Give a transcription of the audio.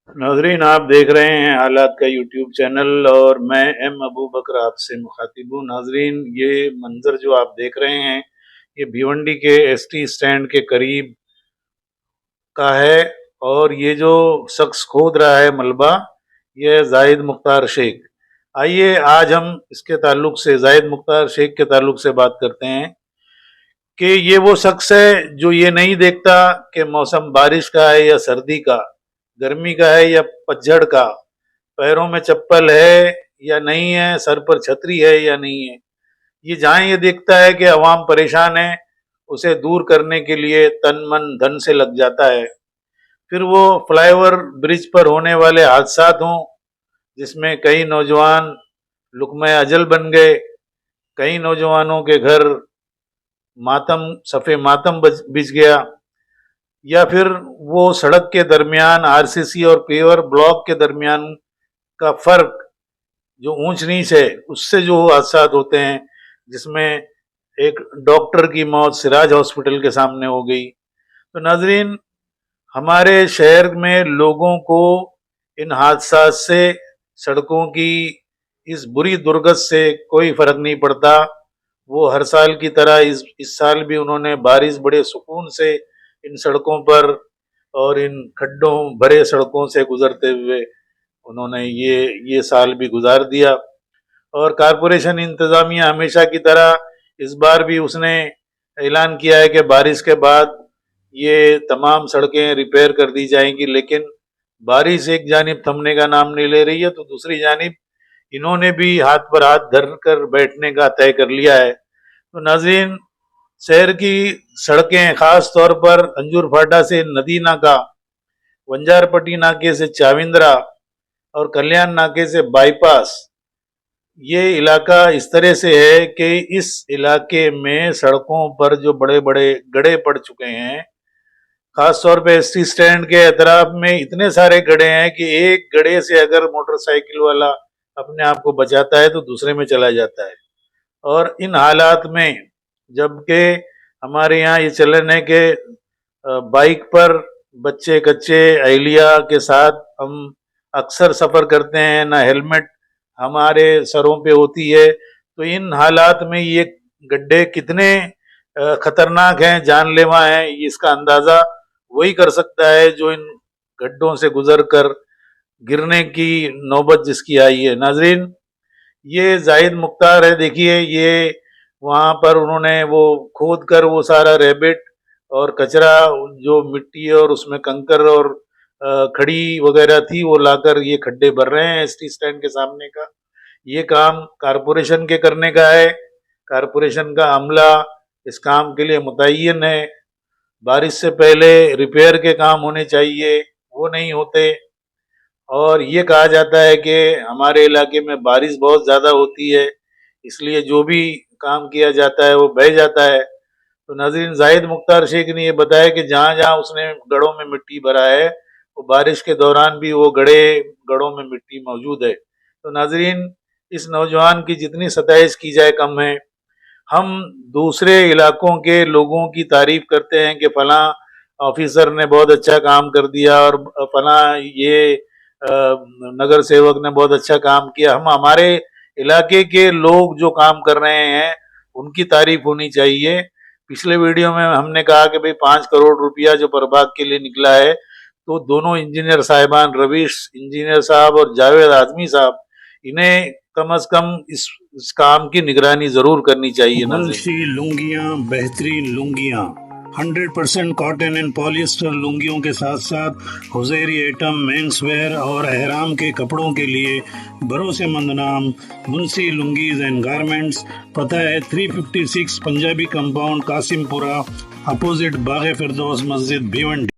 नाजरीन, आप देख रहे हैं हालात का यूट्यूब चैनल और मैं अबू बकर आपसे मुखातिब हूँ। नाजरीन, ये मंजर जो आप देख रहे हैं ये भिवंडी के एसटी स्टैंड के करीब का है और ये जो शख्स खोद रहा है मलबा, ये जाहिद मुख्तार शेख। आइए आज हम इसके ताल्लुक से, जाहिद मुख्तार शेख के ताल्लुक से बात करते हैं कि ये वो शख्स है जो ये नहीं देखता कि मौसम बारिश का है या सर्दी का, गर्मी का है या पतझड़ का, पैरों में चप्पल है या नहीं है, सर पर छतरी है या नहीं है। ये जहाँ ये देखता है कि अवाम परेशान है, उसे दूर करने के लिए तन मन धन से लग जाता है। फिर वो फ्लाईओवर ब्रिज पर होने वाले हादसात हों जिसमें कई नौजवान लुक़्मे अजल बन गए, कई नौजवानों के घर मातम सफ़े मातम बिछ गया, या फिर वो सड़क के दरमियान आरसीसी और पेवर ब्लॉक के दरमियान का फर्क जो ऊंच नीच है उससे जो हादसा होते हैं, जिसमें एक डॉक्टर की मौत सिराज हॉस्पिटल के सामने हो गई। तो नाजरीन, हमारे शहर में लोगों को इन हादसा से, सड़कों की इस बुरी दुर्गत से कोई फर्क नहीं पड़ता। वो हर साल की तरह इस साल भी उन्होंने बारिश बड़े सुकून से इन सड़कों पर और इन खड्डों भरे सड़कों से गुजरते हुए उन्होंने ये साल भी गुजार दिया। और कारपोरेशन इंतज़ामिया हमेशा की तरह इस बार भी उसने ऐलान किया है कि बारिश के बाद ये तमाम सड़कें रिपेयर कर दी जाएंगी, लेकिन बारिश एक जानिब थमने का नाम नहीं ले रही है, तो दूसरी जानिब इन्होंने भी हाथ पर हाथ धर कर बैठने का तय कर लिया है। तो नाज़रीन, शहर की सड़कें, ख़ास तौर पर अंजूर फाटा से नदी नाका, वंजारपट्टी नाके से चाविंद्रा और कल्याण नाके से बाईपास, ये इलाका इस तरह से है कि इस इलाके में सड़कों पर जो बड़े बड़े गड्ढे पड़ चुके हैं, खास तौर पे एसटी स्टैंड के अतराफ में इतने सारे गड्ढे हैं कि एक गड्ढे से अगर मोटरसाइकिल वाला अपने आप को बचाता है तो दूसरे में चला जाता है। और इन हालात में जबकि हमारे यहाँ ये चलन है कि बाइक पर बच्चे कच्चे अहलिया के साथ हम अक्सर सफ़र करते हैं, ना हेलमेट हमारे सरों पे होती है। तो इन हालात में ये गड्ढे कितने खतरनाक हैं, जानलेवा हैं, इसका अंदाज़ा वही कर सकता है जो इन गड्ढों से गुजर कर गिरने की नौबत जिसकी आई है। नाजरीन, ये जाहिद मुख्तार है, देखिए ये वहाँ पर उन्होंने वो खोद कर वो सारा रेबिट और कचरा, जो मिट्टी और उसमें कंकर और खड़ी वगैरह थी, वो लाकर ये खड्डे भर रहे हैं एसटी स्टैंड के सामने का। ये काम कारपोरेशन के करने का है, कारपोरेशन का अमला इस काम के लिए मुतय्यन है। बारिश से पहले रिपेयर के काम होने चाहिए, वो नहीं होते। और ये कहा जाता है कि हमारे इलाके में बारिश बहुत ज़्यादा होती है, इसलिए जो भी काम किया जाता है वो बह जाता है। तो नाज़रीन, जाहिद मुख्तार शेख ने ये बताया कि जहाँ जहाँ उसने गढ़ों में मिट्टी भरा है, वो बारिश के दौरान भी वो गढ़ों में मिट्टी मौजूद है। तो नाज़रीन, इस नौजवान की जितनी सताइश की जाए कम है। हम दूसरे इलाकों के लोगों की तारीफ करते हैं कि फलां ऑफिसर ने बहुत अच्छा काम कर दिया और फलां ये नगर सेवक ने बहुत अच्छा काम किया। हम हमारे इलाके के लोग जो काम कर रहे हैं उनकी तारीफ होनी चाहिए। पिछले वीडियो में हमने कहा कि भाई 5 करोड़ रुपया जो प्रभाग के लिए निकला है, तो दोनों इंजीनियर साहिबान, रवीश इंजीनियर साहब और जावेद आजमी साहब, इन्हें कम से कम इस काम की निगरानी जरूर करनी चाहिए। मुंशी लुंगियां, बेहतरीन लुंगियां, 100% कॉटन एंड पॉलिएस्टर लुंगियों के साथ साथ हुजैरी आइटम, मेंस वेयर और एहराम के कपड़ों के लिए भरोसेमंद नाम मुंशी लुंगीज एंड गारमेंट्स। पता है 356 पंजाबी कंपाउंड, कासिमपुरा, अपोजिट बाग फिरदौस मस्जिद, भिवंडी।